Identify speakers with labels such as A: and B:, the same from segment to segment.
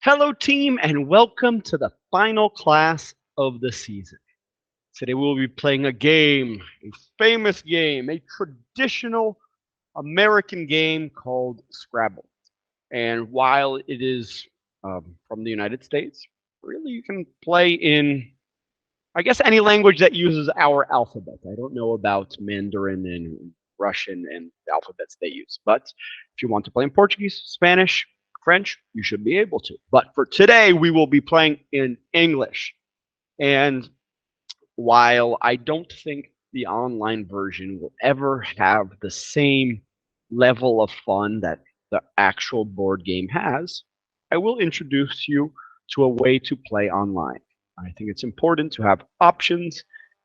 A: Hello, team, and welcome to the final class of the season. Today, we'll be playing a game, a famous game, a traditional American game called Scrabble. And while it is from the United States, really you can play in, I guess, any language that uses our alphabet. I don't know about Mandarin and Russian and the alphabets they use, but if you want to play in Portuguese, Spanish, French, you should be able to. But for today, we will be playing in English. And while I don't think the online version will ever have the same level of fun that the actual board game has, I will introduce you to a way to play online. I think it's important to have options,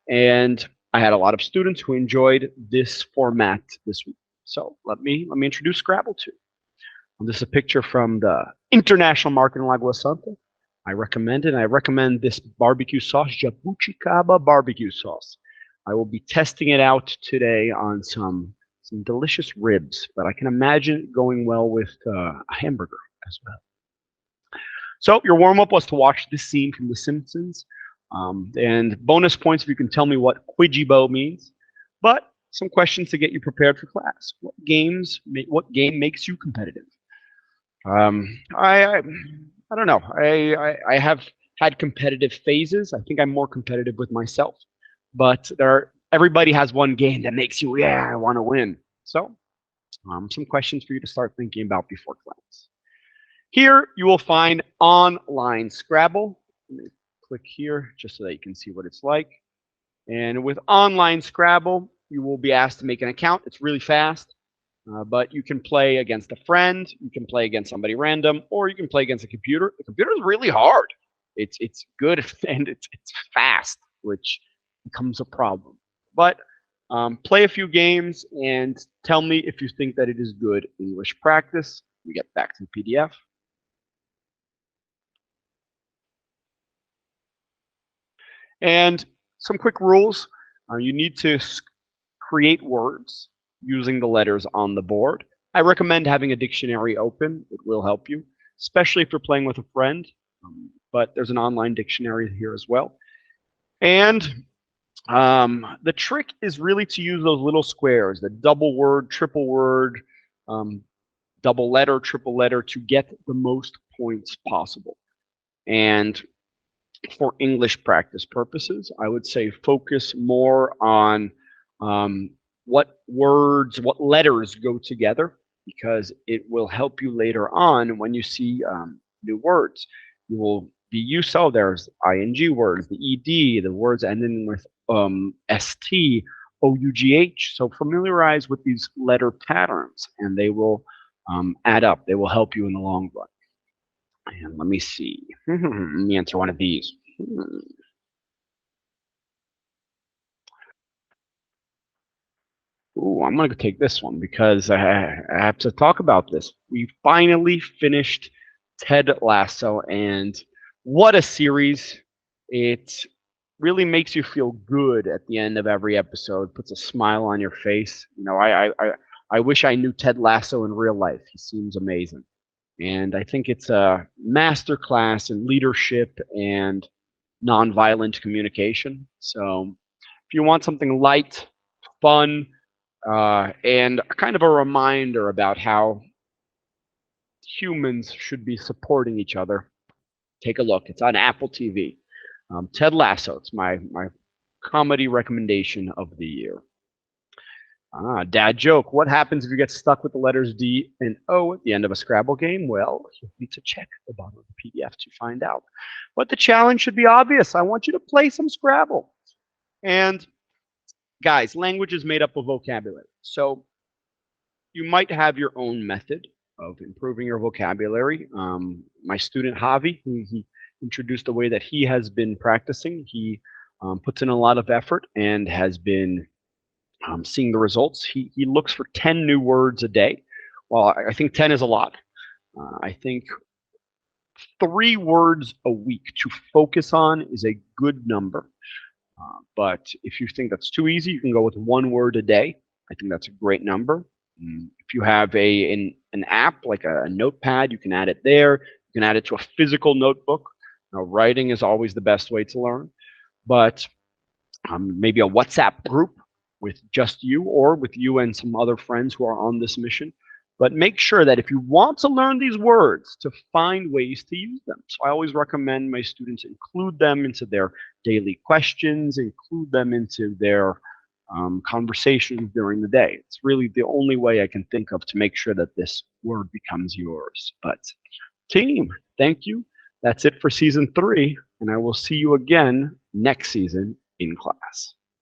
A: and I had a lot of students who enjoyed this format this week. So let me introduce Scrabble to you. This is a picture from the International Market in Lagoa Santa. I recommend it. I recommend this barbecue sauce, jabuticaba barbecue sauce. I will be testing it out today on some delicious ribs, but I can imagine it going well with a hamburger as well. So your warm up was to watch this scene from The Simpsons, and bonus points if you can tell me what Quijibo means. But some questions to get you prepared for class. What game makes you competitive? Um, I, I I don't know. I have had competitive phases. I think I'm more competitive with myself, but everybody has one game that makes you, yeah, I want to win. So some questions for you to start thinking about before class. Here you will find online Scrabble. Let me click here just so that you can see what it's like. And with online Scrabble, you will be asked to make an account. It's really fast. But you can play against a friend, you can play against somebody random, or you can play against a computer. The computer is really hard. It's good and it's fast, which becomes a problem. But play a few games and tell me if you think that it is good English practice. We get back to the PDF. And some quick rules. You need to create words using the letters on the board. I recommend having a dictionary open. It will help you, especially if you're playing with a friend. But there's an online dictionary here as well. And the trick is really to use those little squares, the double word, triple word, double letter, triple letter, to get the most points possible. And for English practice purposes, I would say focus more on what words, what letters go together, because it will help you later on when you see new words. You will be used to, there's ing words, the ed, the words ending with st, ough. So familiarize with these letter patterns, and they will add up. They will help you in the long run. And let me see. Let me answer one of these. Ooh, I'm going to take this one because I have to talk about this. We finally finished Ted Lasso, and what a series. It really makes you feel good at the end of every episode, puts a smile on your face. You know, I wish I knew Ted Lasso in real life. He seems amazing. And I think it's a master class in leadership and nonviolent communication. So if you want something light, fun, and kind of a reminder about how humans should be supporting each other, take a look. It's on Apple TV. Ted Lasso. It's my comedy recommendation of the year. Dad joke. What happens if you get stuck with the letters D and O at the end of a Scrabble game? Well, you'll need to check the bottom of the PDF to find out. But the challenge should be obvious. I want you to play some Scrabble. And guys, language is made up of vocabulary. So you might have your own method of improving your vocabulary. My student Javi, he introduced the way that he has been practicing. He puts in a lot of effort and has been seeing the results. He looks for 10 new words a day. Well, I think 10 is a lot. I think 3 words a week to focus on is a good number. But if you think that's too easy, you can go with 1 word a day. I think that's a great number. If you have an app like a notepad, you can add it there. You You can add it to a physical notebook. Now, writing is always the best way to learn, but maybe a WhatsApp group with just you or with you and some other friends who are on this mission. But make sure that if you want to learn these words, to find ways to use them. So I always recommend my students include them into their daily questions, include them into their conversations during the day. It's really the only way I can think of to make sure that this word becomes yours. But team, thank you. That's it for season 3, and I will see you again next season in class.